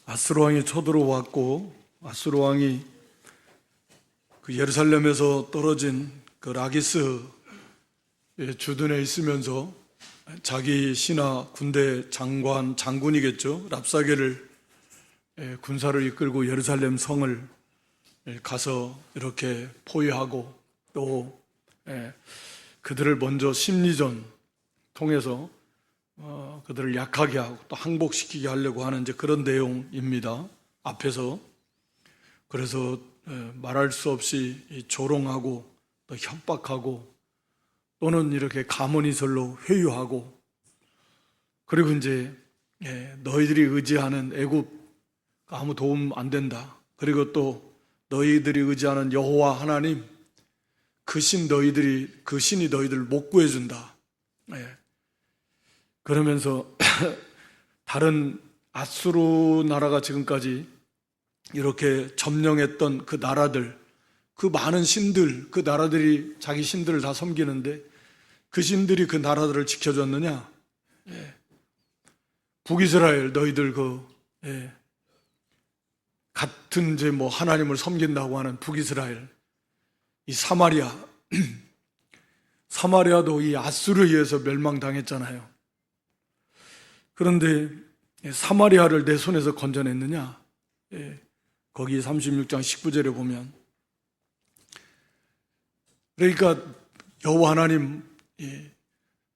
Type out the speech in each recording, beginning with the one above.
아스로 왕이 쳐들어왔고, 아스로 왕이 그 예루살렘에서 떨어진 그 라기스의 주둔에 있으면서 자기 신하 군대 장군이겠죠. 랍사게를 군사를 이끌고 예루살렘 성을 가서 이렇게 포위하고 또 그들을 먼저 심리전 통해서 그들을 약하게 하고 또 항복시키게 하려고 하는 이제 그런 내용입니다. 앞에서. 그래서 말할 수 없이 조롱하고 또 협박하고 또는 이렇게 가문이설로 회유하고, 그리고 이제 너희들이 의지하는 애굽 아무 도움 안 된다. 그리고 또 너희들이 의지하는 여호와 하나님 그 신이 너희들 못 구해준다. 그러면서 다른 아수르 나라가 지금까지 이렇게 점령했던 그 나라들, 그 많은 신들, 그 나라들이 자기 신들을 다 섬기는데 그 신들이 그 나라들을 지켜줬느냐? 북이스라엘 너희들 같은 이제 뭐 하나님을 섬긴다고 하는 북이스라엘, 이 사마리아도 이 아수르에 의해서 멸망당했잖아요. 그런데 사마리아를 내 손에서 건져냈느냐? 거기 36장 19절에 보면, 그러니까 여호와 하나님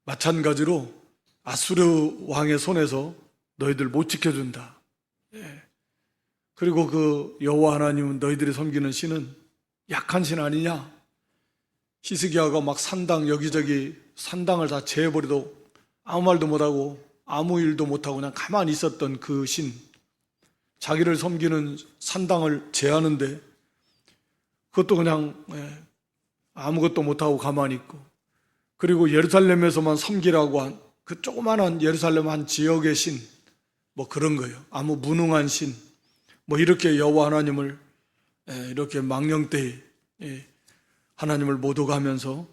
마찬가지로 아수르 왕의 손에서 너희들 못 지켜준다. 그리고 그 여호와 하나님은 너희들이 섬기는 신은 약한 신 아니냐? 히스기야가 막 여기저기 산당을 다 재해버려도 아무 말도 못하고 아무 일도 못하고 그냥 가만히 있었던 그 신, 자기를 섬기는 산당을 재하는데 그것도 그냥 아무것도 못하고 가만히 있고, 그리고 예루살렘에서만 섬기라고 한 그 조그마한 예루살렘 한 지역의 신, 뭐 그런 거예요. 아무 무능한 신, 뭐 이렇게 여호와 하나님을 이렇게 망령되이 하나님을 모독하면서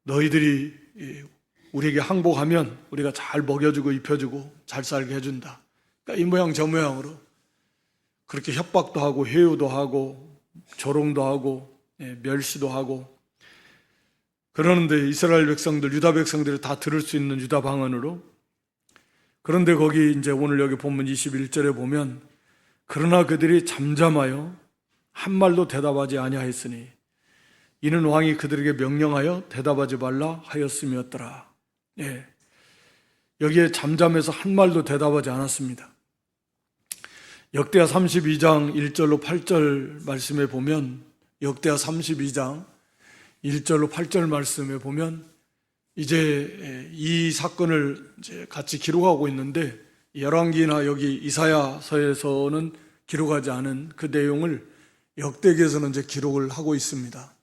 너희들이 우리에게 항복하면 우리가 잘 먹여주고 입혀주고 잘 살게 해준다. 그러니까 이 모양 저 모양으로 그렇게 협박도 하고 회유도 하고 조롱도 하고 멸시도 하고 그러는데 이스라엘 백성들, 유다 백성들이 다 들을 수 있는 유다 방언으로. 그런데 거기 이제 오늘 여기 본문 21절에 보면, 그러나 그들이 잠잠하여 한 말도 대답하지 아니하였으니 이는 왕이 그들에게 명령하여 대답하지 말라 하였음이었더라. 여기에 잠잠해서 한 말도 대답하지 않았습니다. 역대하 32장 1절로 8절 말씀에 보면, 역대하 32장 1절로 8절 말씀에 보면 이제 이 사건을 이제 같이 기록하고 있는데, 열왕기나 여기 이사야서에서는 기록하지 않은 그 내용을 역대기에서는 이제 기록을 하고 있습니다.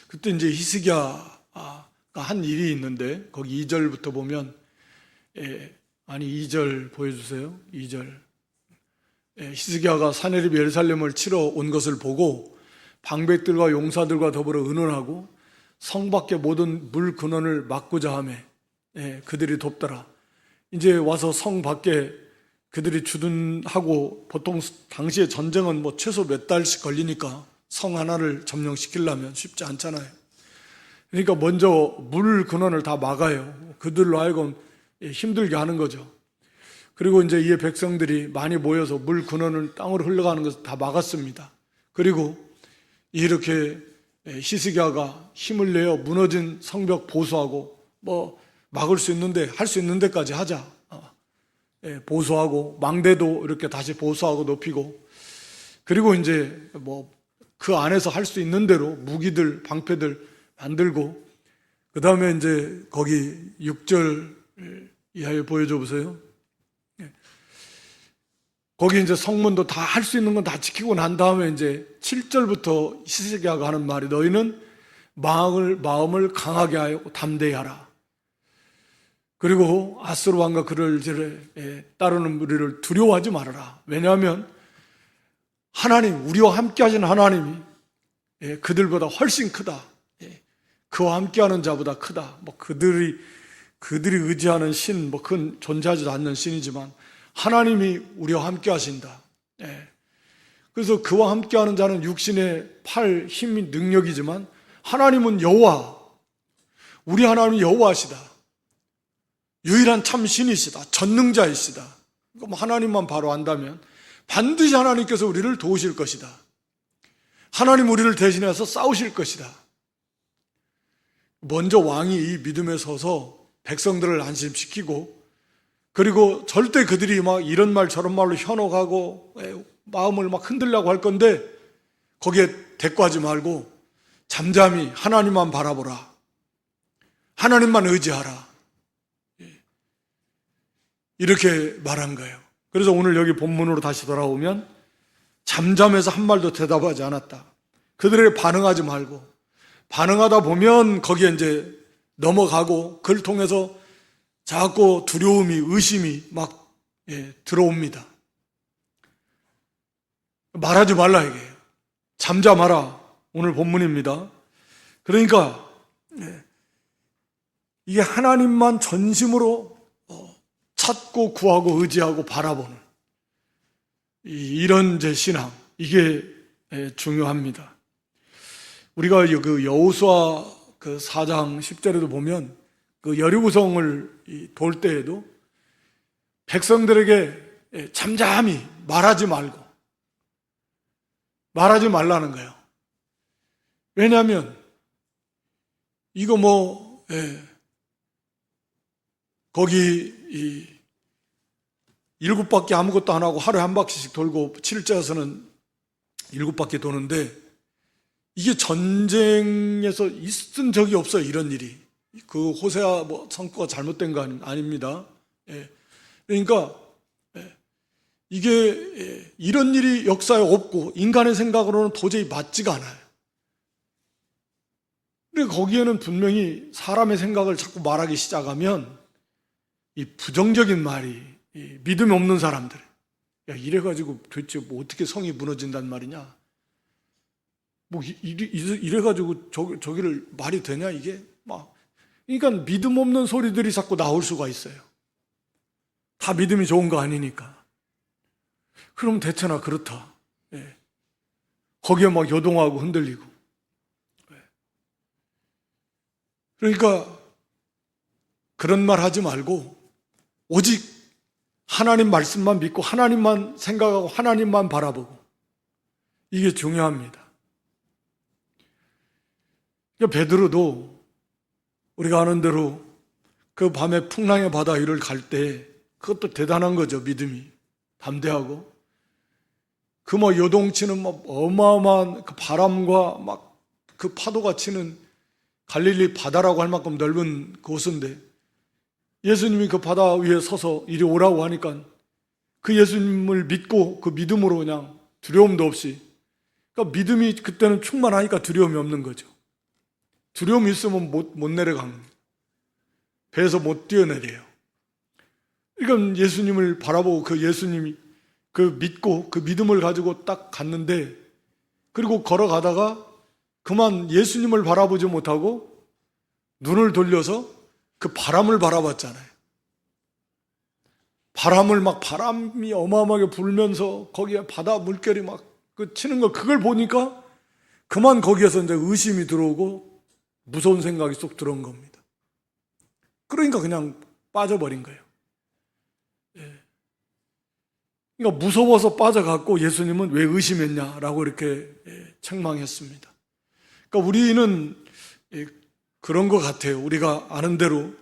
그때 이제 히스기야가 한 일이 있는데, 거기 2절부터 보면, 2절 보여주세요. 2절. 히스기야가 사내립 예루살렘을 치러 온 것을 보고 방백들과 용사들과 더불어 의논하고 성 밖의 모든 물 근원을 막고자 하며 그들이 돕더라. 이제 와서 성 밖에 그들이 주둔하고, 보통 당시에 전쟁은 뭐 최소 몇 달씩 걸리니까 성 하나를 점령시키려면 쉽지 않잖아요. 그러니까 먼저 물 근원을 다 막아요. 그들로 하여금 힘들게 하는 거죠. 그리고 이제 이 백성들이 많이 모여서 물 근원을 땅으로 흘러가는 것을 다 막았습니다. 그리고 이렇게 히스기야가 힘을 내어 무너진 성벽 보수하고, 뭐 막을 수 있는데 할 수 있는 데까지 하자. 보수하고 망대도 이렇게 다시 보수하고 높이고, 그리고 이제 뭐 그 안에서 할 수 있는 대로 무기들, 방패들 만들고, 그 다음에 이제 거기 6절 이하에 보여줘 보세요. 거기 이제 성문도 다 할 수 있는 건 다 지키고 난 다음에 이제 7절부터 히스기야가 하는 말이, 너희는 마음을 강하게 하여 담대히 하라. 그리고 아수르 왕과 그를 따르는 우리를 두려워하지 말아라. 왜냐하면 하나님, 우리와 함께 하신 하나님이 그들보다 훨씬 크다. 그와 함께하는 자보다 크다. 뭐 그들이 의지하는 신, 뭐 그건 존재하지도 않는 신이지만 하나님이 우리와 함께 하신다. 예. 그래서 그와 함께하는 자는 육신의 팔, 힘, 능력이지만 하나님은 여호와, 우리 하나님은 여호와시다. 유일한 참 신이시다. 전능자이시다. 그럼 하나님만 바로 안다면 반드시 하나님께서 우리를 도우실 것이다. 하나님 우리를 대신해서 싸우실 것이다. 먼저 왕이 이 믿음에 서서 백성들을 안심시키고, 그리고 절대 그들이 막 이런 말 저런 말로 현혹하고 마음을 막 흔들려고 할 건데 거기에 대꾸하지 말고 잠잠히 하나님만 바라보라. 하나님만 의지하라. 이렇게 말한 거예요. 그래서 오늘 여기 본문으로 다시 돌아오면 잠잠해서 한 말도 대답하지 않았다. 그들에게 반응하지 말고, 반응하다 보면 거기에 이제 넘어가고 그를 통해서 자꾸 두려움이, 의심이 막 들어옵니다. 말하지 말라 이게요. 잠잠하라. 오늘 본문입니다. 그러니까 이게 하나님만 전심으로 찾고 구하고 의지하고 바라보는 이런 제 신앙, 이게 중요합니다. 우리가 그 여호수아 그 4장 10절에도 보면 그 여리고성을 돌 때에도 백성들에게 잠잠히 말하지 말라는 거예요. 왜냐하면 이거 거기 7바퀴 아무것도 안 하고 하루에 한 바퀴씩 돌고 7자에서는 7바퀴 도는데 이게 전쟁에서 있은 적이 없어요. 이런 일이. 그 호세아 성과가 잘못된 거 아닙니다. 그러니까 이게 이런 일이 역사에 없고 인간의 생각으로는 도저히 맞지가 않아요. 그런데 거기에는 분명히 사람의 생각을 자꾸 말하기 시작하면 이 부정적인 말이, 믿음이 없는 사람들, 야 이래가지고 도대체 어떻게 성이 무너진단 말이냐, 이래가지고 저기를 말이 되냐, 이게 그러니까 믿음 없는 소리들이 자꾸 나올 수가 있어요. 다 믿음이 좋은 거 아니니까. 그럼 대체나 그렇다. 거기에 막 요동하고 흔들리고. 그러니까 그런 말 하지 말고 오직 하나님 말씀만 믿고 하나님만 생각하고 하나님만 바라보고, 이게 중요합니다. 베드로도 우리가 아는 대로 그 밤에 풍랑의 바다 위를 갈 때 그것도 대단한 거죠. 믿음이 담대하고 그 요동치는 어마어마한 그 바람과 막 그 파도가 치는 갈릴리 바다라고 할 만큼 넓은 곳인데 예수님이 그 바다 위에 서서 이리 오라고 하니까 그 예수님을 믿고 그 믿음으로 그냥 두려움도 없이, 그러니까 믿음이 그때는 충만하니까 두려움이 없는 거죠. 두려움이 있으면 못 내려가는 거예요. 배에서 못 뛰어내려요. 이건 예수님을 바라보고 그 예수님이 그 믿고 그 믿음을 가지고 딱 갔는데, 그리고 걸어가다가 그만 예수님을 바라보지 못하고 눈을 돌려서 그 바람을 바라봤잖아요. 바람이 어마어마하게 불면서 거기에 바다 물결이 막 치는 거, 그걸 보니까 그만 거기에서 이제 의심이 들어오고 무서운 생각이 쏙 들어온 겁니다. 그러니까 그냥 빠져버린 거예요. 그러니까 무서워서 빠져갔고 예수님은 왜 의심했냐라고 이렇게 책망했습니다. 그러니까 우리는 그런 것 같아요. 우리가 아는 대로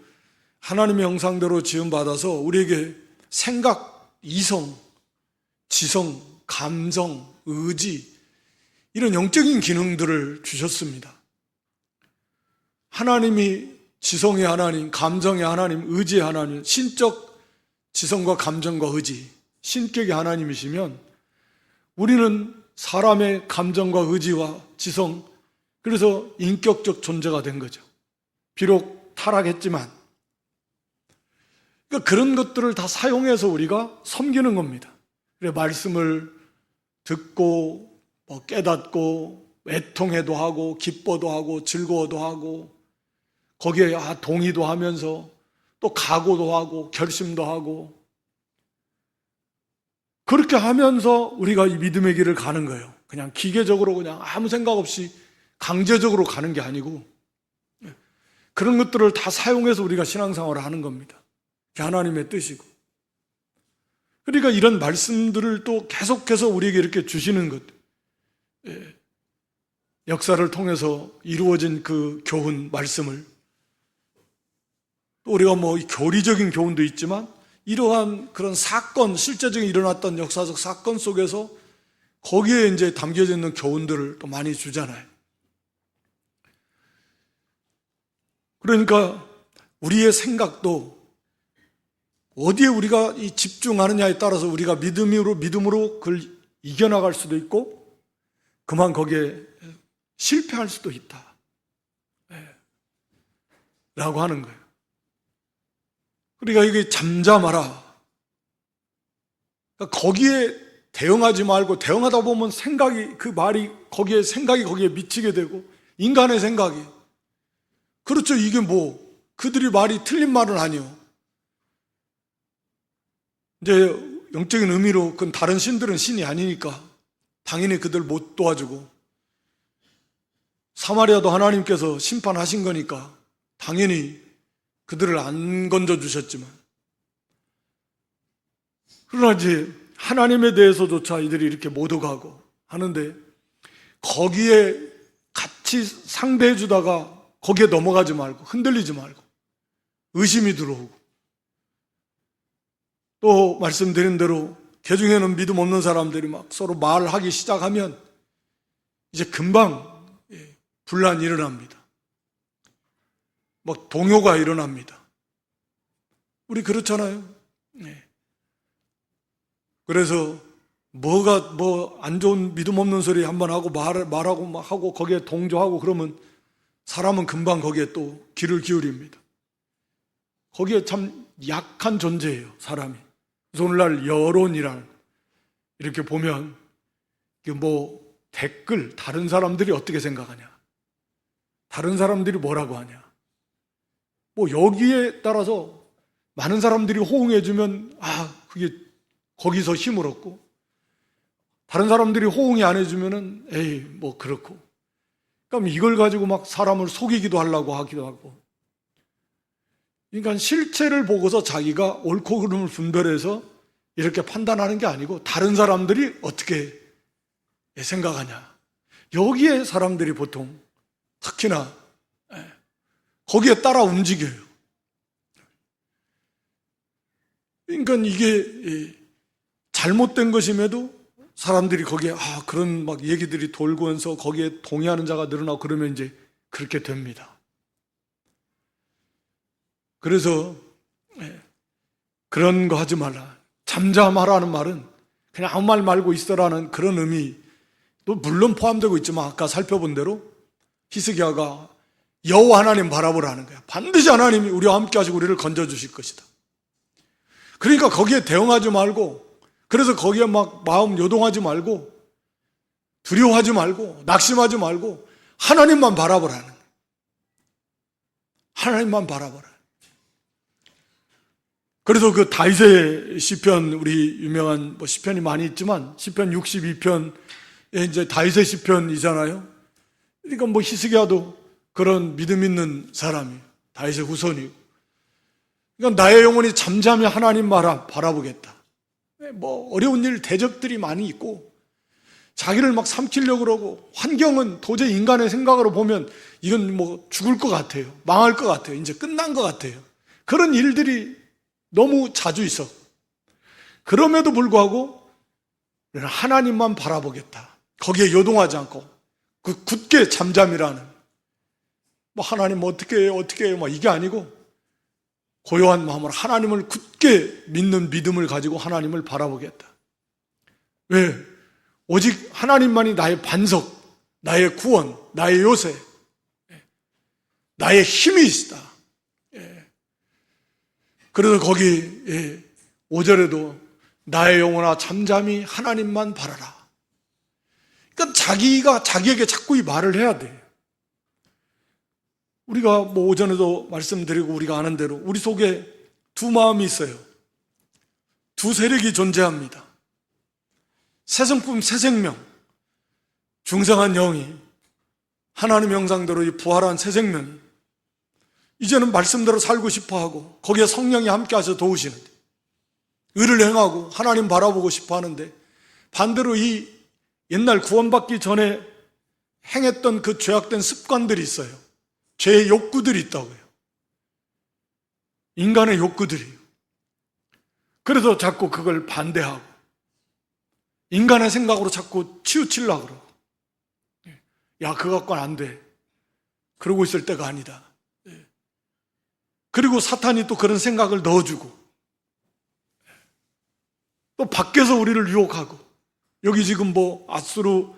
하나님의 형상대로 지음받아서 우리에게 생각, 이성, 지성, 감정, 의지, 이런 영적인 기능들을 주셨습니다. 하나님이 지성의 하나님, 감정의 하나님, 의지의 하나님, 신적 지성과 감정과 의지, 신격의 하나님이시면 우리는 사람의 감정과 의지와 지성, 그래서 인격적 존재가 된 거죠. 비록 타락했지만. 그러니까 그런 것들을 다 사용해서 우리가 섬기는 겁니다. 그래, 말씀을 듣고 깨닫고 애통해도 하고 기뻐도 하고 즐거워도 하고 거기에 동의도 하면서 또 각오도 하고 결심도 하고 그렇게 하면서 우리가 이 믿음의 길을 가는 거예요. 그냥 기계적으로 그냥 아무 생각 없이 강제적으로 가는 게 아니고 그런 것들을 다 사용해서 우리가 신앙생활을 하는 겁니다. 그게 하나님의 뜻이고. 그러니까 이런 말씀들을 또 계속해서 우리에게 이렇게 주시는 것, 역사를 통해서 이루어진 그 교훈, 말씀을 또 우리가 뭐 교리적인 교훈도 있지만 이러한 그런 사건, 실제적인 일어났던 역사적 사건 속에서 거기에 이제 담겨져 있는 교훈들을 또 많이 주잖아요. 그러니까 우리의 생각도 어디에 우리가 이 집중하느냐에 따라서 우리가 믿음으로 그걸 이겨나갈 수도 있고 그만 거기에 실패할 수도 있다. 라고 하는 거예요. 그러니까 이게 잠잠하라. 그러니까 거기에 대응하지 말고 대응하다 보면 그 말이 거기에 미치게 되고 인간의 생각이 그렇죠. 이게 뭐 그들이 말이 틀린 말은 아니요. 이제 영적인 의미로 그건 다른 신들은 신이 아니니까 당연히 그들 못 도와주고 사마리아도 하나님께서 심판하신 거니까 당연히 그들을 안 건져주셨지만 그러나 이제 하나님에 대해서조차 이들이 이렇게 못 오가고 하는데 거기에 같이 상대해 주다가 거기에 넘어가지 말고 흔들리지 말고 의심이 들어오고 또 말씀드린 대로 개중에는 믿음 없는 사람들이 막 서로 말하기 시작하면 이제 금방 분란이 일어납니다. 막 동요가 일어납니다. 우리 그렇잖아요. 그래서 뭐 안 좋은 믿음 없는 소리 한번 하고 말하고 막 하고 거기에 동조하고 그러면 사람은 금방 거기에 또 귀를 기울입니다. 거기에 참 약한 존재예요, 사람이. 그래서 오늘날 여론이란 이렇게 보면 뭐 댓글 다른 사람들이 어떻게 생각하냐, 다른 사람들이 뭐라고 하냐, 뭐 여기에 따라서 많은 사람들이 호응해주면 그게 거기서 힘을 얻고 다른 사람들이 호응이 안 해주면은 에이 뭐 그렇고 그럼 이걸 가지고 막 사람을 속이기도 하려고 하기도 하고 그러니까 실체를 보고서 자기가 옳고 그름을 분별해서 이렇게 판단하는 게 아니고 다른 사람들이 어떻게 생각하냐 여기에 사람들이 보통 특히나 거기에 따라 움직여요. 그러니까 이게 잘못된 것임에도 사람들이 거기에 그런 막 얘기들이 돌고면서 거기에 동의하는 자가 늘어나고 그러면 이제 그렇게 됩니다. 그래서 그런 거 하지 말라. 잠잠하라는 말은 그냥 아무 말 말고 있어라는 그런 의미도 물론 포함되고 있지만 아까 살펴본 대로 히스기야가 여호와 하나님 바라보라는 거야. 반드시 하나님이 우리와 함께 하시고 우리를 건져주실 것이다. 그러니까 거기에 대응하지 말고 그래서 거기에 막 마음 요동하지 말고 두려워하지 말고 낙심하지 말고 하나님만 바라보라는 거야. 하나님만 바라보라. 그래서 그 다윗의 시편 우리 유명한 시편이 많이 있지만 시편 62편에 이제 다윗의 시편이잖아요. 그러니까 히스기야도 그런 믿음 있는 사람이에요. 다윗의 후손이고. 그러니까 나의 영혼이 잠잠히 하나님 바라보겠다. 어려운 일, 대적들이 많이 있고 자기를 막 삼키려고 그러고 환경은 도저히 인간의 생각으로 보면 이건 죽을 것 같아요. 망할 것 같아요. 이제 끝난 것 같아요. 그런 일들이 너무 자주 있어. 그럼에도 불구하고 하나님만 바라보겠다. 거기에 요동하지 않고 그 굳게 잠잠이라는 하나님 어떻게 해요? 이게 아니고 고요한 마음으로 하나님을 굳게 믿는 믿음을 가지고 하나님을 바라보겠다. 왜? 오직 하나님만이 나의 반석, 나의 구원, 나의 요새, 나의 힘이시다. 그래서 거기 5절에도 나의 영혼아 잠잠히 하나님만 바라라. 그러니까 자기가 자기에게 자꾸 이 말을 해야 돼. 우리가 오전에도 말씀드리고 우리가 아는 대로 우리 속에 두 마음이 있어요. 두 세력이 존재합니다. 새성품, 새생명, 중생한 영이 하나님 형상대로 이 부활한 새생명이 이제는 말씀대로 살고 싶어하고 거기에 성령이 함께 하셔 도우시는데 의를 행하고 하나님 바라보고 싶어하는데 반대로 이 옛날 구원받기 전에 행했던 그 죄악된 습관들이 있어요. 죄의 욕구들이 있다고요. 인간의 욕구들이요. 그래서 자꾸 그걸 반대하고 인간의 생각으로 자꾸 치우치려고 그러고 야, 그거 갖고는 안 돼. 그러고 있을 때가 아니다. 그리고 사탄이 또 그런 생각을 넣어주고 또 밖에서 우리를 유혹하고 여기 지금 뭐 아수르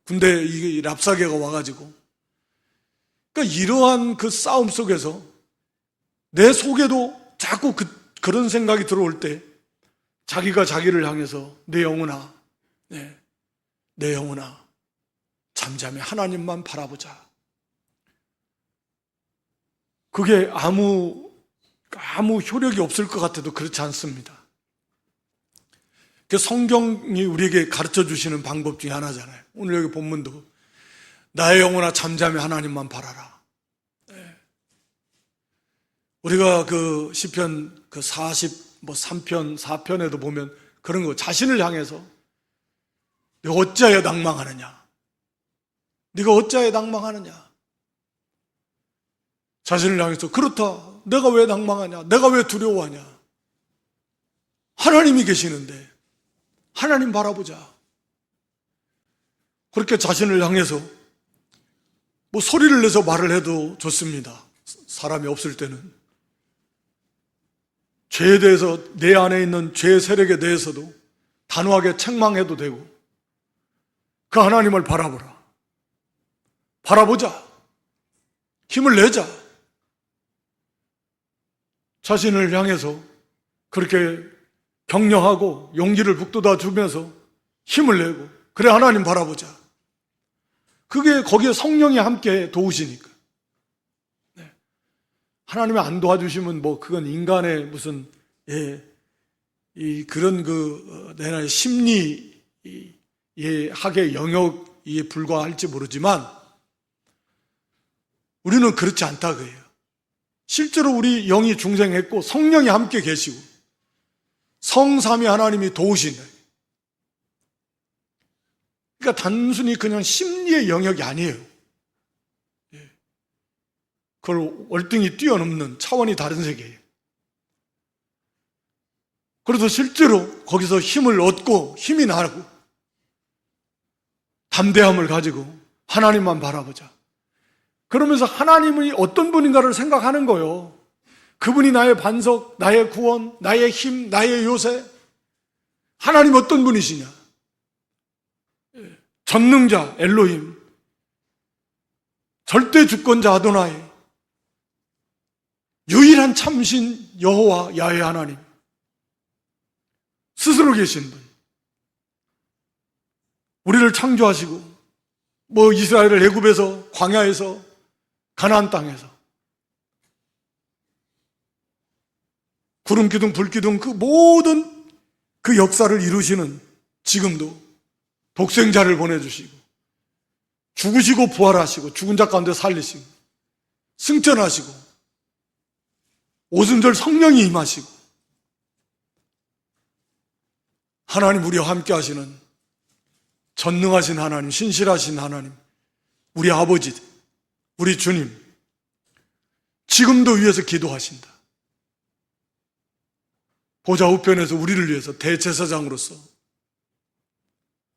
군대 이 랍사게가 와가지고 그러니까 이러한 그 싸움 속에서 내 속에도 자꾸 그런 생각이 들어올 때 자기가 자기를 향해서 내 영혼아 내 영혼아 잠잠히 하나님만 바라보자. 그게 아무 효력이 없을 것 같아도 그렇지 않습니다. 그 성경이 우리에게 가르쳐 주시는 방법 중에 하나잖아요. 오늘 여기 본문도 나의 영혼아 잠잠히 하나님만 바라라. 우리가 그 시편 그 43편 4편에도 보면 그런 거 자신을 향해서 내가 어찌하여 낭망하느냐? 네가 어찌하여 낭망하느냐? 자신을 향해서 그렇다. 내가 왜 낭망하냐? 내가 왜 두려워하냐? 하나님이 계시는데 하나님 바라보자. 그렇게 자신을 향해서 뭐 소리를 내서 말을 해도 좋습니다. 사람이 없을 때는. 죄에 대해서 내 안에 있는 죄의 세력에 대해서도 단호하게 책망해도 되고 그 하나님을 바라보라. 바라보자. 힘을 내자. 자신을 향해서 그렇게 격려하고 용기를 북돋아 주면서 힘을 내고 그래 하나님 바라보자. 그게 거기에 성령이 함께 도우시니까. 하나님이 안 도와주시면 뭐 그건 인간의 무슨 그런 내 심리 학의 영역에 불과할지 모르지만 우리는 그렇지 않다 그예요. 실제로 우리 영이 중생했고 성령이 함께 계시고 성삼위 하나님이 도우신다. 그러니까 단순히 그냥 심리의 영역이 아니에요. 그걸 월등히 뛰어넘는 차원이 다른 세계예요. 그래서 실제로 거기서 힘을 얻고 힘이 나고 담대함을 가지고 하나님만 바라보자. 그러면서 하나님이 어떤 분인가를 생각하는 거예요. 그분이 나의 반석, 나의 구원, 나의 힘, 나의 요새. 하나님 어떤 분이시냐? 전능자 엘로힘, 절대 주권자 아도나이, 유일한 참신 여호와 야훼 하나님, 스스로 계신 분. 우리를 창조하시고 뭐 이스라엘을 애굽에서 광야에서 가나안 땅에서 구름 기둥 불 기둥 그 모든 그 역사를 이루시는 지금도 독생자를 보내주시고 죽으시고 부활하시고 죽은 자 가운데 살리시고 승천하시고 오순절 성령이 임하시고 하나님 우리와 함께 하시는 전능하신 하나님, 신실하신 하나님, 우리 아버지, 우리 주님, 지금도 위에서 기도하신다. 보좌 우편에서 우리를 위해서 대제사장으로서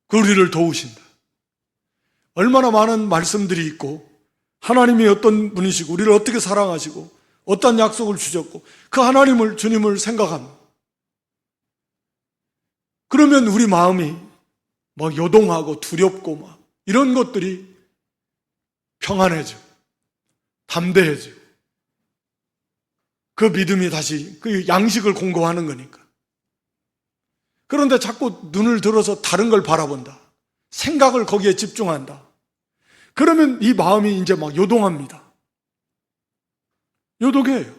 그 우리를 도우신다. 얼마나 많은 말씀들이 있고 하나님이 어떤 분이시고 우리를 어떻게 사랑하시고 어떤 약속을 주셨고 그 하나님을, 주님을 생각합니다. 그러면 우리 마음이 막 요동하고 두렵고 막 이런 것들이 평안해지고 담대해지고 그 믿음이 다시 그 양식을 공급하는 거니까. 그런데 자꾸 눈을 들어서 다른 걸 바라본다. 생각을 거기에 집중한다. 그러면 이 마음이 이제 막 요동합니다. 요동해요.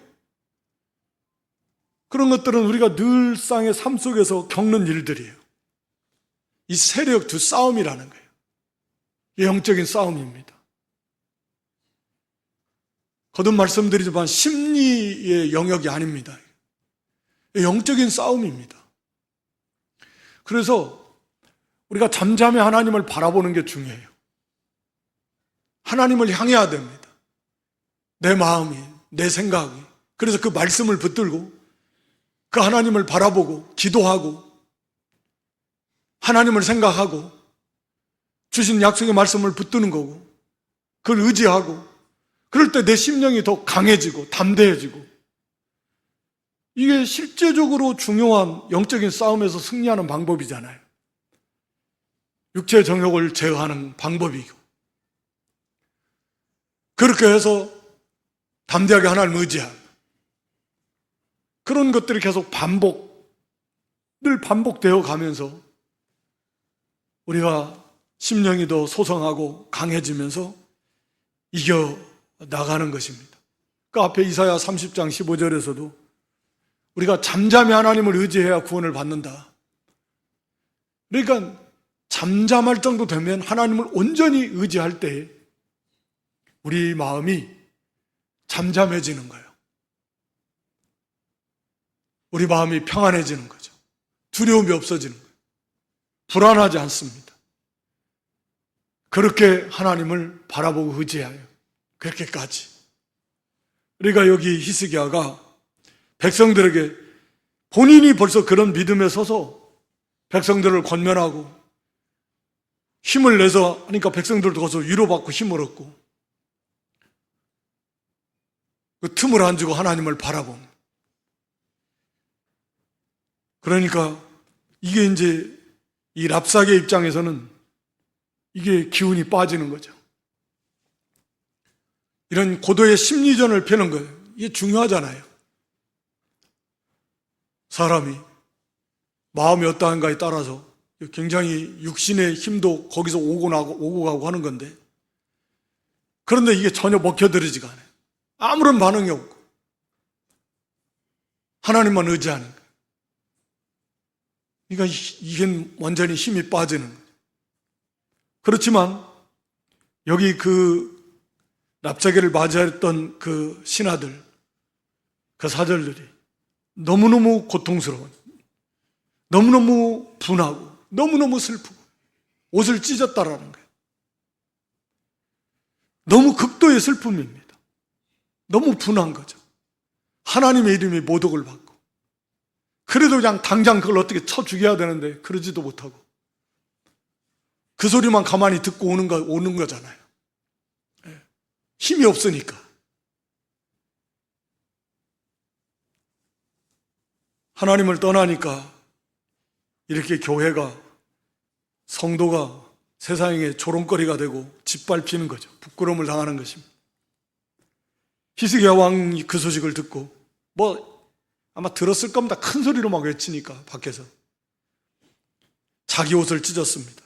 그런 것들은 우리가 늘상의 삶 속에서 겪는 일들이에요. 이 세력 두 싸움이라는 거예요. 영적인 싸움입니다. 거듭 말씀드리지만 심리의 영역이 아닙니다. 영적인 싸움입니다. 그래서 우리가 잠잠히 하나님을 바라보는 게 중요해요. 하나님을 향해야 됩니다. 내 마음이, 내 생각이. 그래서 그 말씀을 붙들고 그 하나님을 바라보고 기도하고 하나님을 생각하고 주신 약속의 말씀을 붙드는 거고 그걸 의지하고 그럴 때 내 심령이 더 강해지고 담대해지고 이게 실제적으로 중요한 영적인 싸움에서 승리하는 방법이잖아요. 육체의 정욕을 제어하는 방법이고 그렇게 해서 담대하게 하나님을 의지하고 그런 것들이 계속 늘 반복되어 가면서 우리가 심령이 더 소성하고 강해지면서 이겨 나가는 것입니다. 그 앞에 이사야 30장 15절에서도 우리가 잠잠히 하나님을 의지해야 구원을 받는다. 그러니까 잠잠할 정도 되면 하나님을 온전히 의지할 때 우리 마음이 잠잠해지는 거예요. 우리 마음이 평안해지는 거죠. 두려움이 없어지는 거예요. 불안하지 않습니다. 그렇게 하나님을 바라보고 의지하여 그렇게까지. 그러니까 여기 히스기야가 백성들에게 본인이 벌써 그런 믿음에 서서 백성들을 권면하고 힘을 내서 하니까 백성들도 거기서 위로받고 힘을 얻고 그 틈을 안 주고 하나님을 바라봅니다. 그러니까 이게 이제 이 랍사게 입장에서는 이게 기운이 빠지는 거죠. 이런 고도의 심리전을 펴는 거예요. 이게 중요하잖아요. 사람이 마음이 어떠한가에 따라서 굉장히 육신의 힘도 거기서 오고 가고 하는 건데 그런데 이게 전혀 먹혀들이지가 않아요. 아무런 반응이 없고 하나님만 의지하는 거예요. 그러니까 이게 완전히 힘이 빠지는 거예요. 그렇지만 여기 그 랍사게를 맞이했던 그 신하들, 그 사절들이 너무너무 고통스러운, 너무너무 분하고, 너무너무 슬프고, 옷을 찢었다라는 거예요. 너무 극도의 슬픔입니다. 너무 분한 거죠. 하나님의 이름이 모독을 받고, 그래도 그냥 당장 그걸 어떻게 쳐 죽여야 되는데, 그러지도 못하고, 그 소리만 가만히 듣고 오는 거잖아요. 힘이 없으니까. 하나님을 떠나니까 이렇게 교회가, 성도가 세상의 조롱거리가 되고 짓밟히는 거죠. 부끄러움을 당하는 것입니다. 히스기야 왕이 그 소식을 듣고 아마 들었을 겁니다. 큰 소리로 막 외치니까 밖에서 자기 옷을 찢었습니다.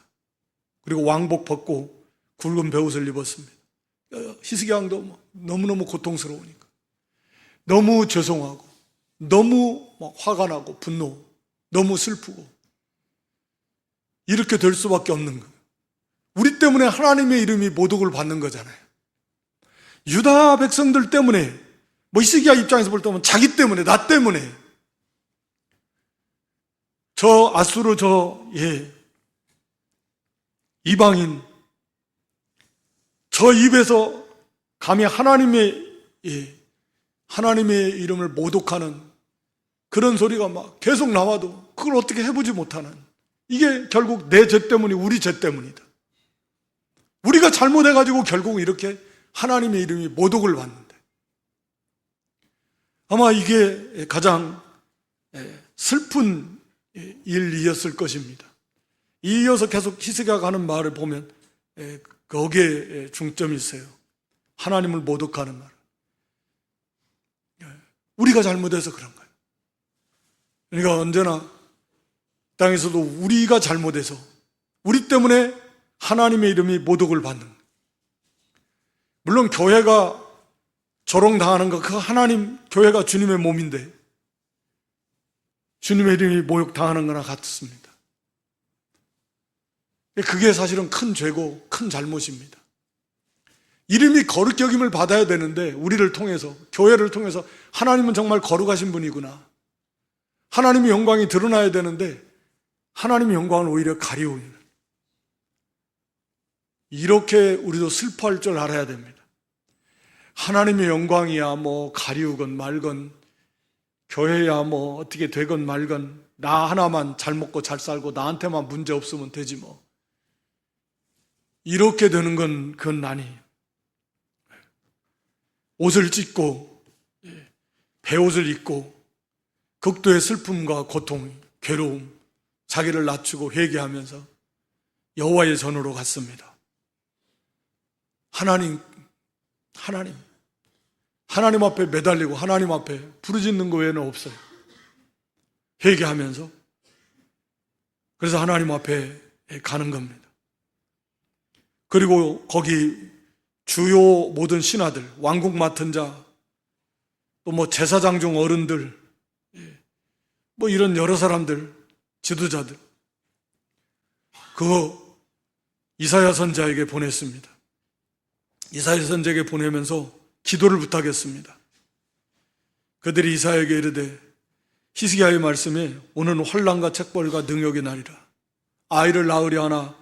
그리고 왕복 벗고 굵은 베옷을 입었습니다. 히스기야 왕도 너무너무 고통스러우니까 너무 죄송하고 너무 막 화가 나고 분노, 너무 슬프고 이렇게 될 수밖에 없는 거예요. 우리 때문에 하나님의 이름이 모독을 받는 거잖아요. 유다 백성들 때문에, 히스기야 입장에서 볼 때는 자기 때문에, 나 때문에 저 아수르 이방인 저 입에서 감히 하나님의 이름을 모독하는 그런 소리가 막 계속 나와도 그걸 어떻게 해보지 못하는, 이게 결국 내 죄 때문이 우리 죄 때문이다. 우리가 잘못해가지고 결국 이렇게 하나님의 이름이 모독을 받는데, 아마 이게 가장 슬픈 일이었을 것입니다. 이어서 계속 히스기야가 하는 말을 보면 거기에 중점이 있어요. 하나님을 모독하는 말. 우리가 잘못해서 그런 거예요. 그러니까 언제나 땅에서도 우리가 잘못해서 우리 때문에 하나님의 이름이 모독을 받는 거예요. 물론 교회가 조롱당하는 거, 그 하나님, 교회가 주님의 몸인데 주님의 이름이 모욕당하는 거나 같습니다. 그게 사실은 큰 죄고 큰 잘못입니다. 이름이 거룩 여김을 받아야 되는데 우리를 통해서, 교회를 통해서 하나님은 정말 거룩하신 분이구나, 하나님의 영광이 드러나야 되는데 하나님의 영광을 오히려 가리우는, 이렇게 우리도 슬퍼할 줄 알아야 됩니다. 하나님의 영광이야 뭐 가리우건 말건, 교회야 뭐 어떻게 되건 말건, 나 하나만 잘 먹고 잘 살고 나한테만 문제 없으면 되지 뭐, 이렇게 되는 건 그건 아니에요. 옷을 찢고 베옷을 입고 극도의 슬픔과 고통, 괴로움, 자기를 낮추고 회개하면서 여호와의 전으로 갔습니다. 하나님 앞에 매달리고 하나님 앞에 부르짖는 거 외에는 없어요. 회개하면서. 그래서 하나님 앞에 가는 겁니다. 그리고 거기 주요 모든 신하들, 왕국 맡은 자, 또 뭐 제사장 중 어른들, 뭐 이런 여러 사람들, 지도자들, 그거 이사야 선지자에게 보냈습니다. 이사야 선지자에게 보내면서 기도를 부탁했습니다. 그들이 이사야에게 이르되, 히스기야의 말씀에 오는 환난과 책벌과 능욕의 날이라. 아이를 낳으려 하나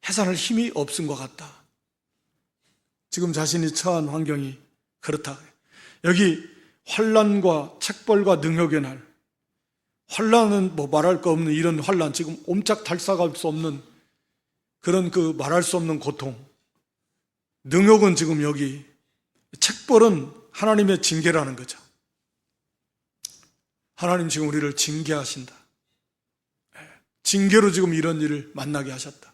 해산할 힘이 없은 것 같다. 지금 자신이 처한 환경이 그렇다. 여기 환난과 책벌과 능욕의 날, 환난은 뭐 말할 거 없는 이런 환난, 지금 옴짝달싹할 수 없는 그런 그 말할 수 없는 고통, 능욕은 지금 여기, 책벌은 하나님의 징계라는 거죠. 하나님 지금 우리를 징계하신다. 징계로 지금 이런 일을 만나게 하셨다.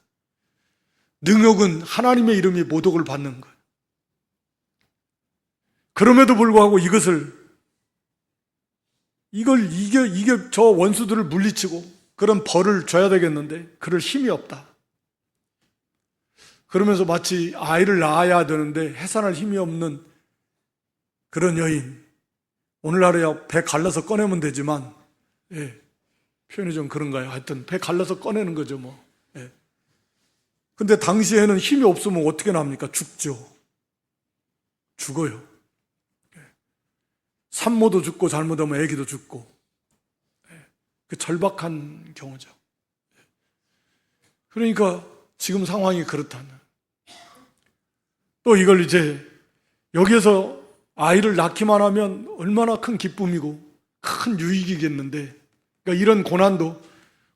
능욕은 하나님의 이름이 모독을 받는 거예요. 그럼에도 불구하고 이게 저 원수들을 물리치고 그런 벌을 줘야 되겠는데 그럴 힘이 없다. 그러면서 마치 아이를 낳아야 되는데 해산할 힘이 없는 그런 여인, 오늘날에야 배 갈라서 꺼내면 되지만, 표현이 좀 그런가요? 하여튼 배 갈라서 꺼내는 거죠 뭐. 근데 당시에는 힘이 없으면 어떻게 납니까? 죽어요. 산모도 죽고 잘못하면 애기도 죽고, 그 절박한 경우죠. 그러니까 지금 상황이 그렇다는, 또 이걸 이제 여기에서 아이를 낳기만 하면 얼마나 큰 기쁨이고 큰 유익이겠는데, 그러니까 이런 고난도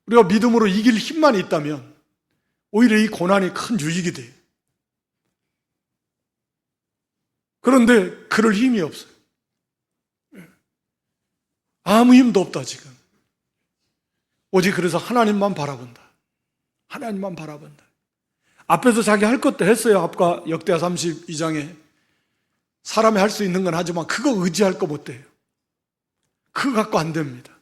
우리가 믿음으로 이길 힘만 있다면 오히려 이 고난이 큰 유익이 돼요. 그런데 그럴 힘이 없어요. 아무 힘도 없다 지금. 오직 그래서 하나님만 바라본다. 하나님만 바라본다. 앞에서 자기 할 것도 했어요. 아까 역대하 32장에 사람이 할 수 있는 건 하지만 그거 의지할 거 못 돼요. 그거 갖고 안 됩니다.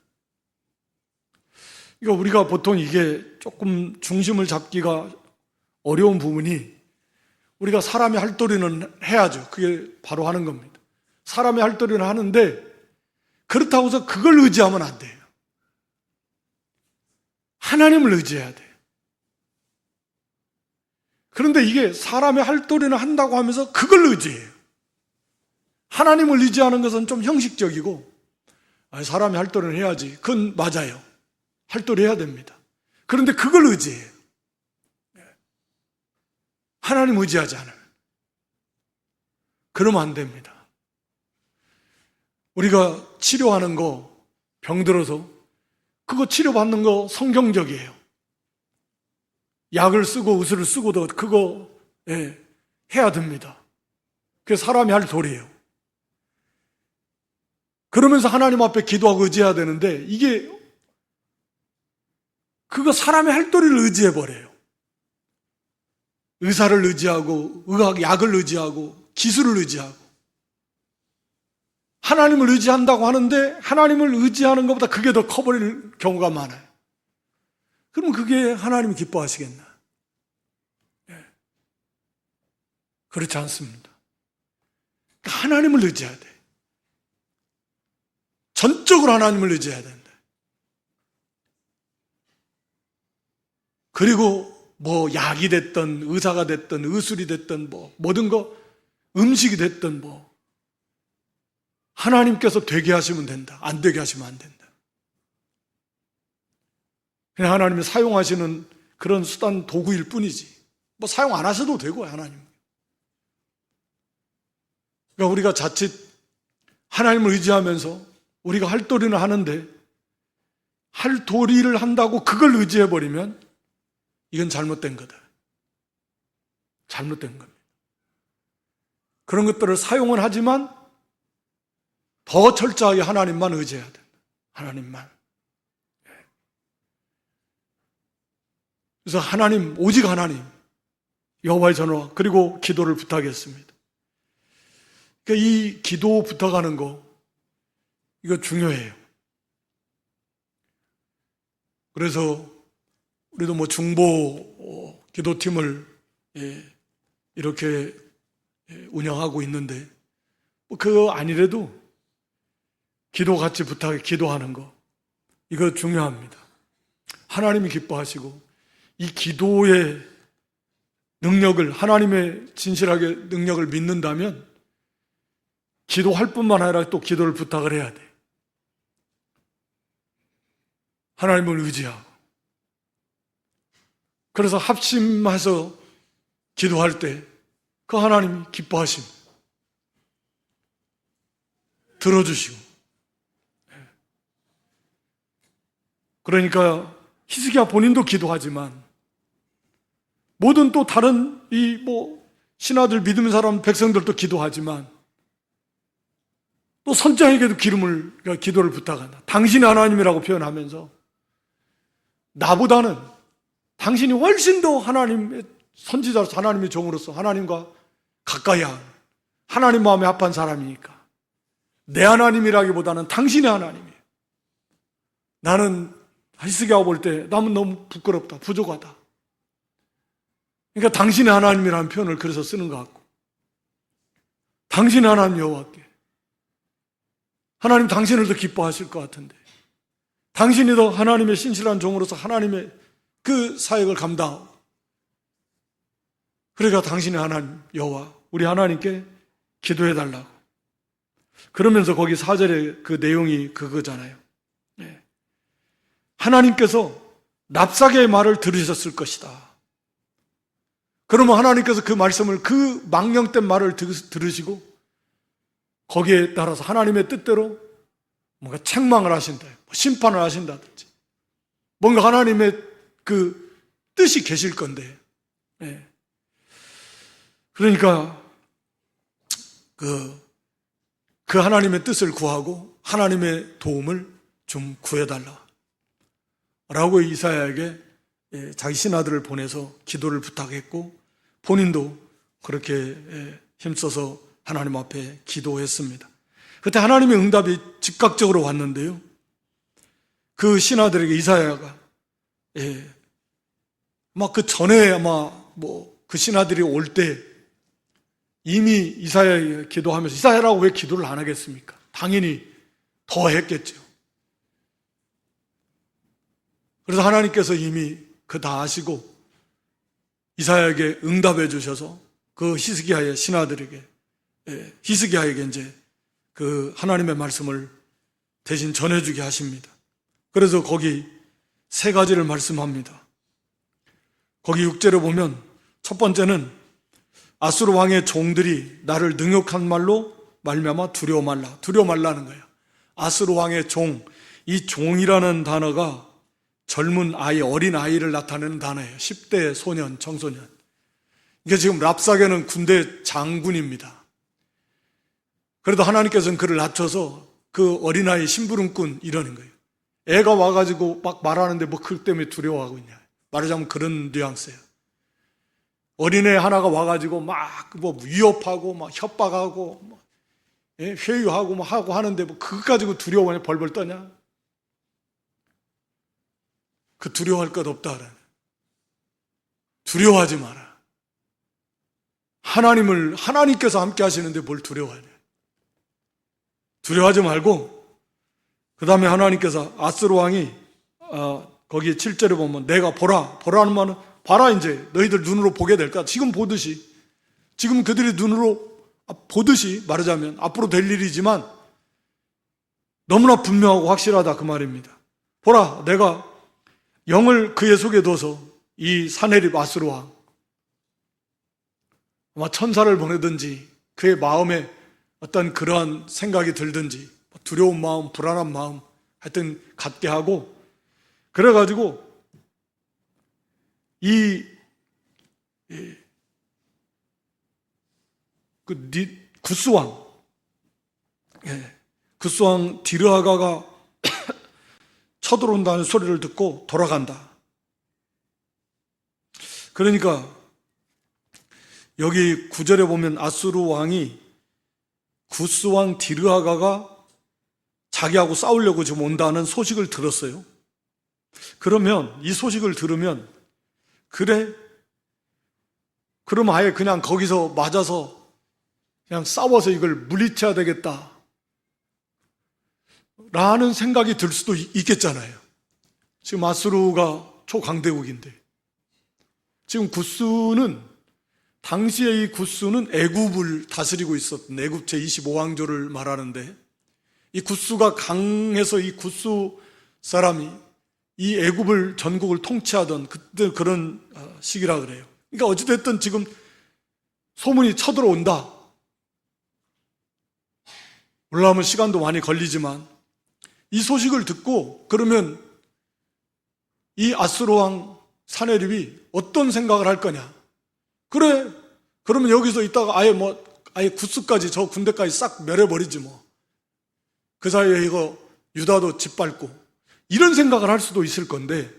그러니까 우리가 보통 이게 조금 중심을 잡기가 어려운 부분이, 우리가 사람이 할 도리는 해야죠. 그게 바로 하는 겁니다. 사람이 할 도리는 하는데 그렇다고 해서 그걸 의지하면 안 돼요. 하나님을 의지해야 돼요. 그런데 이게 사람이 할 도리는 한다고 하면서 그걸 의지해요. 하나님을 의지하는 것은 좀 형식적이고, 사람이 할 도리는 해야지. 그건 맞아요. 할 도리 해야 됩니다. 그런데 그걸 의지해요. 하나님 의지하지 않아요. 그러면 안 됩니다. 우리가 치료하는 거, 병들어서 그거 치료받는 거 성경적이에요. 약을 쓰고 의술을 쓰고도 그거 해야 됩니다. 그게 사람이 할 도리예요. 그러면서 하나님 앞에 기도하고 의지해야 되는데, 이게 그거 사람이 할 도리를 의지해버려요. 의사를 의지하고 약을 의지하고 기술을 의지하고, 하나님을 의지한다고 하는데 하나님을 의지하는 것보다 그게 더 커버릴 경우가 많아요. 그러면 그게 하나님이 기뻐하시겠나? 그렇지 않습니다. 하나님을 의지해야 돼. 전적으로 하나님을 의지해야 된다. 그리고 뭐 약이 됐든 의사가 됐든 의술이 됐든 뭐 모든 거 음식이 됐든 뭐 하나님께서 되게 하시면 된다. 안 되게 하시면 안 된다. 그냥 하나님이 사용하시는 그런 수단 도구일 뿐이지. 뭐 사용 안 하셔도 되고 하나님. 그러니까 우리가 자칫 하나님을 의지하면서 우리가 할 도리는 하는데 할 도리를 한다고 그걸 의지해버리면 이건 잘못된 거다. 잘못된 겁니다. 그런 것들을 사용은 하지만 더 철저하게 하나님만 의지해야 된다. 하나님만. 그래서 하나님, 오직 하나님, 여호와의 전화 그리고 기도를 부탁했습니다. 그러니까 이 기도 부탁하는 거 이거 중요해요. 그래서 우리도 뭐 중보 기도팀을 이렇게 운영하고 있는데 그거 아니래도 기도 같이 부탁해 기도하는 거 이거 중요합니다. 하나님이 기뻐하시고 이 기도의 능력을 하나님의 진실하게 능력을 믿는다면 기도할 뿐만 아니라 또 기도를 부탁을 해야 돼. 하나님을 의지하고. 그래서 합심해서 기도할 때 그 하나님이 기뻐하심 들어주시고. 그러니까 히스기야 본인도 기도하지만 모든 또 다른 이 뭐 신하들 믿는 사람 백성들도 기도하지만 또 선장에게도 기도를 부탁한다. 당신이 하나님이라고 표현하면서 나보다는 당신이 훨씬 더 하나님의 선지자로서 하나님의 종으로서 하나님과 가까이 한 하나님 마음에 합한 사람이니까 내 하나님이라기보다는 당신의 하나님이에요. 나는 히스기야가 볼 때 나는 너무 부끄럽다, 부족하다. 그러니까 당신의 하나님이라는 표현을 그래서 쓰는 것 같고 당신의 하나님 여호와께 하나님 당신을 더 기뻐하실 것 같은데 당신이 더 하나님의 신실한 종으로서 하나님의 그 사역을 감당하고 그러니까 당신의 하나님 여호와 우리 하나님께 기도해달라고 그러면서 거기 4절에 그 내용이 그거잖아요. 하나님께서 랍사게의 말을 들으셨을 것이다. 그러면 하나님께서 그 말씀을 그 망령된 말을 들으시고 거기에 따라서 하나님의 뜻대로 뭔가 책망을 하신다, 심판을 하신다든지 뭔가 하나님의 그 뜻이 계실 건데 그러니까 그 하나님의 뜻을 구하고 하나님의 도움을 좀 구해달라 라고 이사야에게 자기 신하들을 보내서 기도를 부탁했고 본인도 그렇게 힘써서 하나님 앞에 기도했습니다. 그때 하나님의 응답이 즉각적으로 왔는데요. 그 신하들에게 이사야가 아마 그 전에 아마 뭐 그 신하들이 올 때 이미 이사야에게 기도하면서 이사야라고 왜 기도를 안 하겠습니까? 당연히 더 했겠죠. 그래서 하나님께서 이미 그 다 아시고 이사야에게 응답해 주셔서 그 히스기야의 신하들에게 히스기야에게 이제 그 하나님의 말씀을 대신 전해주게 하십니다. 그래서 거기 세 가지를 말씀합니다. 거기 6절에 보면 첫 번째는 아수르 왕의 종들이 나를 능욕한 말로 말미암아 두려워 말라. 두려워 말라는 거예요. 아수르 왕의 종, 이 종이라는 단어가 젊은 아이, 어린 아이를 나타내는 단어예요. 10대 소년, 청소년. 이게 지금 랍사게는 군대 장군입니다. 그래도 하나님께서는 그를 낮춰서 그 어린아이 심부름꾼 이러는 거예요. 애가 와가지고 막 말하는데 뭐 그것 때문에 두려워하고 있냐. 말하자면 그런 뉘앙스예요. 어린애 하나가 와가지고 막 뭐 위협하고 막 협박하고 막 회유하고 막 하고 하는데 뭐 그것 가지고 두려워하냐, 벌벌 떠냐? 그 두려워할 것 없다. 두려워하지 마라. 하나님께서 함께 하시는데 뭘 두려워하냐. 두려워하지 말고, 그 다음에 하나님께서 아스루 왕이, 거기 7절에 보면 내가 보라는 말은 봐라, 이제 너희들 눈으로 보게 될 거야. 지금 보듯이, 지금 그들이 눈으로 보듯이 말하자면 앞으로 될 일이지만 너무나 분명하고 확실하다, 그 말입니다. 보라, 내가 영을 그의 속에 둬서 이 사내립 아수르 왕, 아마 천사를 보내든지 그의 마음에 어떤 그러한 생각이 들든지 두려운 마음, 불안한 마음 하여튼 갖게 하고, 그래가지고 구스왕, 구스왕 디르하가가 쳐들어온다는 소리를 듣고 돌아간다. 그러니까 여기 9절에 보면 아수르 왕이 구스왕 디르하가가 자기하고 싸우려고 지금 온다는 소식을 들었어요. 그러면 이 소식을 들으면, 그래? 그럼 아예 그냥 거기서 맞아서 그냥 싸워서 이걸 물리쳐야 되겠다 라는 생각이 들 수도 있겠잖아요. 지금 아수르가 초강대국인데, 지금 구스는, 당시에 이 구스는 애굽을 다스리고 있었던 애굽 제25왕조를 말하는데, 이 구스가 강해서 이 구스 사람이 이 애굽을 전국을 통치하던 그때 그런 시기라 그래요. 그러니까 어찌됐든 지금 소문이 쳐들어온다. 올라오면 시간도 많이 걸리지만 이 소식을 듣고, 그러면 이 아수르 왕 사네립이 어떤 생각을 할 거냐? 그래, 그러면 여기서 있다가 아예 구스까지, 저 군대까지 싹 멸해버리지 뭐. 그 사이에 이거 유다도 짓밟고, 이런 생각을 할 수도 있을 건데,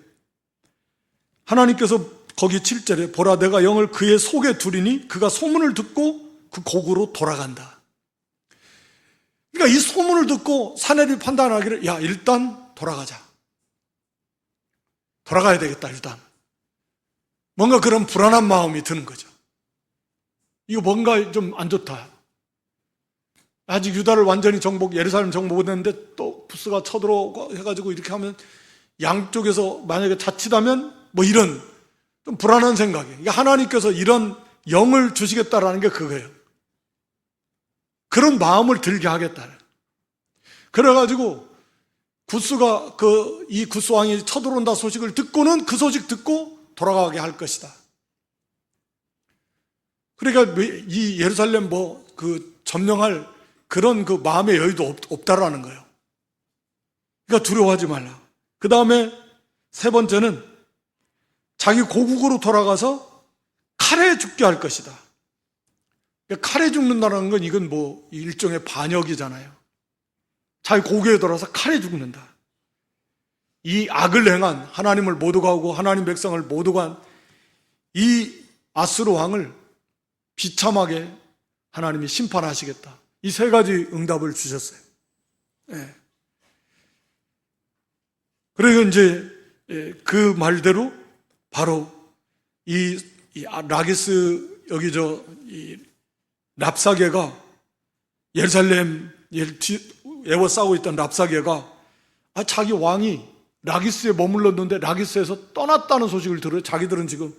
하나님께서 거기 7절에 보라, 내가 영을 그의 속에 두리니 그가 소문을 듣고 그 곡으로 돌아간다. 그러니까 이 소문을 듣고 사내립이 판단하기를, 야, 일단 돌아가자. 돌아가야 되겠다, 일단. 뭔가 그런 불안한 마음이 드는 거죠. 이거 뭔가 좀 안 좋다. 아직 유다를 완전히 예루살렘 정복 못했는데 또 부스가 쳐들어오고 해가지고 이렇게 하면 양쪽에서 만약에 자칫하면 뭐 이런 좀 불안한 생각이. 그러니까 하나님께서 이런 영을 주시겠다라는 게 그거예요. 그런 마음을 들게 하겠다. 그래가지고 구스가 이 구스 왕이 쳐들어온다 소식을 듣고는 그 소식 듣고 돌아가게 할 것이다. 그러니까 이 예루살렘 점령할 그런 그 마음의 여유도 없다라는 거예요. 그러니까 두려워하지 말라. 그 다음에 세 번째는 자기 고국으로 돌아가서 칼에 죽게 할 것이다. 그러니까 칼에 죽는다는 건 이건 일종의 반역이잖아요. 자기 고국에 돌아서 칼에 죽는다. 이 악을 행한, 하나님을 못 오가고 하나님 백성을 못 오간 이 아수르 왕을 비참하게 하나님이 심판하시겠다. 이 세 가지 응답을 주셨어요. 예. 그리고 이제 그 말대로 바로 이 라기스, 여기 이 랍사게가, 예루살렘 에워싸고 있던 랍사게가 자기 왕이 라기스에 머물렀는데 라기스에서 떠났다는 소식을 들어요. 자기들은 지금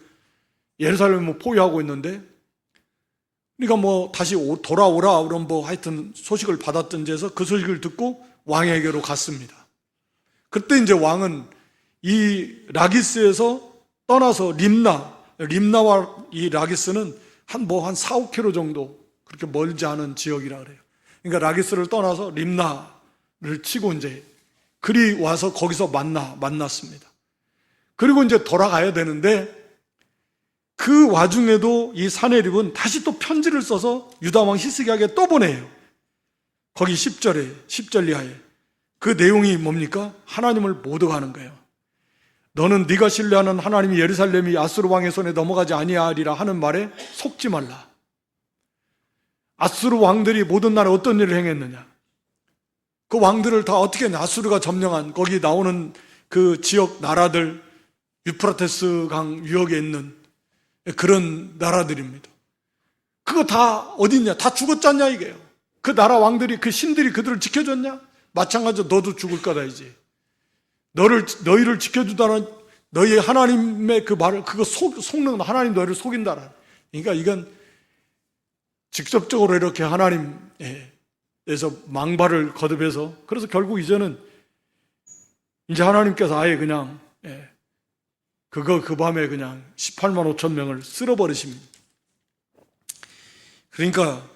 예루살렘을 포위하고 있는데, 그러니까 다시 돌아오라 그런 하여튼 소식을 받았던지 해서 그 소식을 듣고 왕에게로 갔습니다. 그때 이제 왕은 이 라기스에서 떠나서 림나와 이 라기스는 한 4, 5km 정도 그렇게 멀지 않은 지역이라 그래요. 그러니까 라기스를 떠나서 림나를 치고 이제 그리 와서 거기서 만났습니다. 그리고 이제 돌아가야 되는데, 그 와중에도 이 사네립은 다시 또 편지를 써서 유다왕 히스기야에게 또 보내요. 거기 10절 이하에 그 내용이 뭡니까? 하나님을 못 오가는 거예요. 너는 네가 신뢰하는 하나님이 예루살렘이 아수르 왕의 손에 넘어가지 아니하리라 하는 말에 속지 말라. 아수르 왕들이 모든 나라에 어떤 일을 행했느냐? 그 왕들을 다 어떻게 했냐? 아수르가 점령한 거기 나오는 그 지역 나라들, 유프라테스 강 유역에 있는 그런 나라들입니다. 그거 다 어딨냐? 다 죽었지 않냐 이게요. 그 나라 왕들이, 그 신들이 그들을 지켜줬냐? 마찬가지로 너도 죽을 거다 이제. 너희를 지켜주다는 너희 하나님의 그 말을 그거 속는 하나님 너희를 속인다라. 그러니까 이건 직접적으로 이렇게 하나님에서 망발을 거듭해서, 그래서 결국 이제는 이제 하나님께서 아예 그냥 그 밤에 그냥 18만 5천 명을 쓸어버리십니다. 그러니까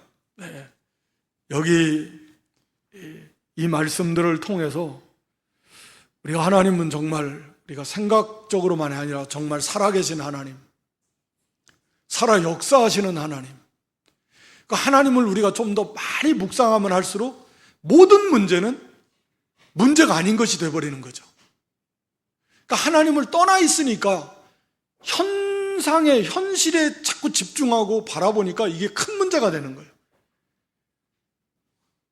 여기 이 말씀들을 통해서 우리가 하나님은 정말 우리가 생각적으로만이 아니라 정말 살아계신 하나님, 살아 역사하시는 하나님, 그 하나님을 우리가 좀 더 많이 묵상하면 할수록 모든 문제는 문제가 아닌 것이 되어버리는 거죠. 그러니까 하나님을 떠나 있으니까 현상에, 현실에 자꾸 집중하고 바라보니까 이게 큰 문제가 되는 거예요.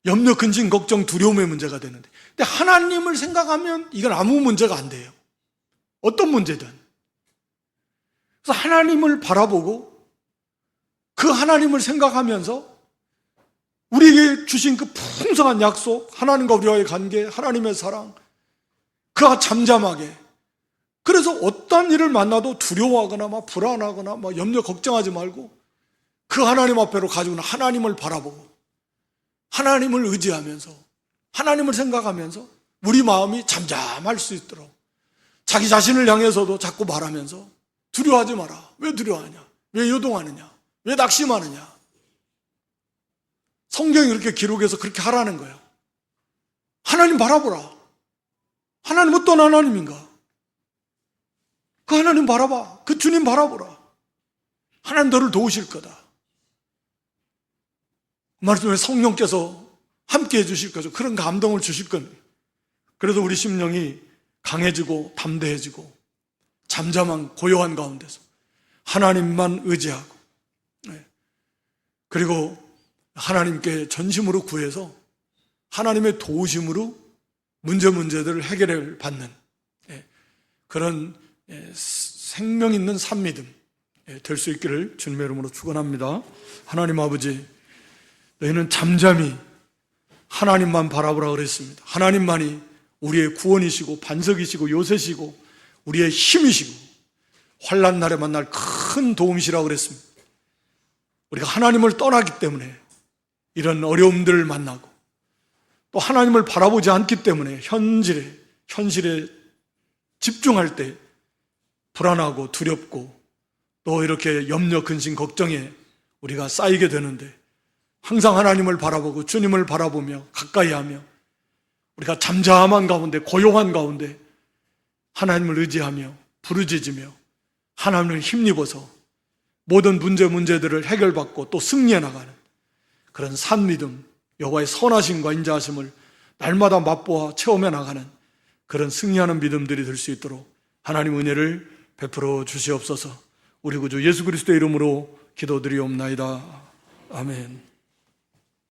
염려, 근심, 걱정, 두려움의 문제가 되는데, 근데 하나님을 생각하면 이건 아무 문제가 안 돼요. 어떤 문제든. 그래서 하나님을 바라보고 그 하나님을 생각하면서 우리에게 주신 그 풍성한 약속, 하나님과 우리와의 관계, 하나님의 사랑, 그가 잠잠하게, 그래서 어떤 일을 만나도 두려워하거나 막 불안하거나 막 염려 걱정하지 말고 그 하나님 앞에로 가지고는 하나님을 바라보고 하나님을 의지하면서 하나님을 생각하면서 우리 마음이 잠잠할 수 있도록 자기 자신을 향해서도 자꾸 말하면서 두려워하지 마라. 왜 두려워하냐? 왜 요동하느냐? 왜 낙심하느냐? 성경이 그렇게 기록해서 그렇게 하라는 거예요. 하나님 바라보라. 하나님 어떤 하나님인가? 그 하나님 바라봐. 그 주님 바라보라. 하나님 너를 도우실 거다. 말씀에 성령께서 함께 해주실 거죠. 그런 감동을 주실 겁니다. 그래서 우리 심령이 강해지고 담대해지고 잠잠한 고요한 가운데서 하나님만 의지하고, 그리고 하나님께 전심으로 구해서 하나님의 도우심으로 문제들을 해결을 받는 그런 생명 있는 산믿음 될 수 있기를 주님의 이름으로 축원합니다. 하나님 아버지, 너희는 잠잠히 하나님만 바라보라 그랬습니다. 하나님만이 우리의 구원이시고 반석이시고 요새시고 우리의 힘이시고 환난 날에 만날 큰 도움이시라고 그랬습니다. 우리가 하나님을 떠나기 때문에 이런 어려움들을 만나고, 또 하나님을 바라보지 않기 때문에 현실에 집중할 때 불안하고 두렵고 또 이렇게 염려, 근심, 걱정에 우리가 쌓이게 되는데, 항상 하나님을 바라보고 주님을 바라보며 가까이하며 우리가 잠잠한 가운데, 고요한 가운데 하나님을 의지하며 부르짖으며 하나님을 힘입어서 모든 문제들을 해결받고 또 승리해 나가는 그런 산믿음, 여호와의 선하심과 인자하심을 날마다 맛보아 체험해 나가는 그런 승리하는 믿음들이 될 수 있도록 하나님 은혜를 베풀어 주시옵소서. 우리 구주 예수 그리스도의 이름으로 기도드리옵나이다. 아멘.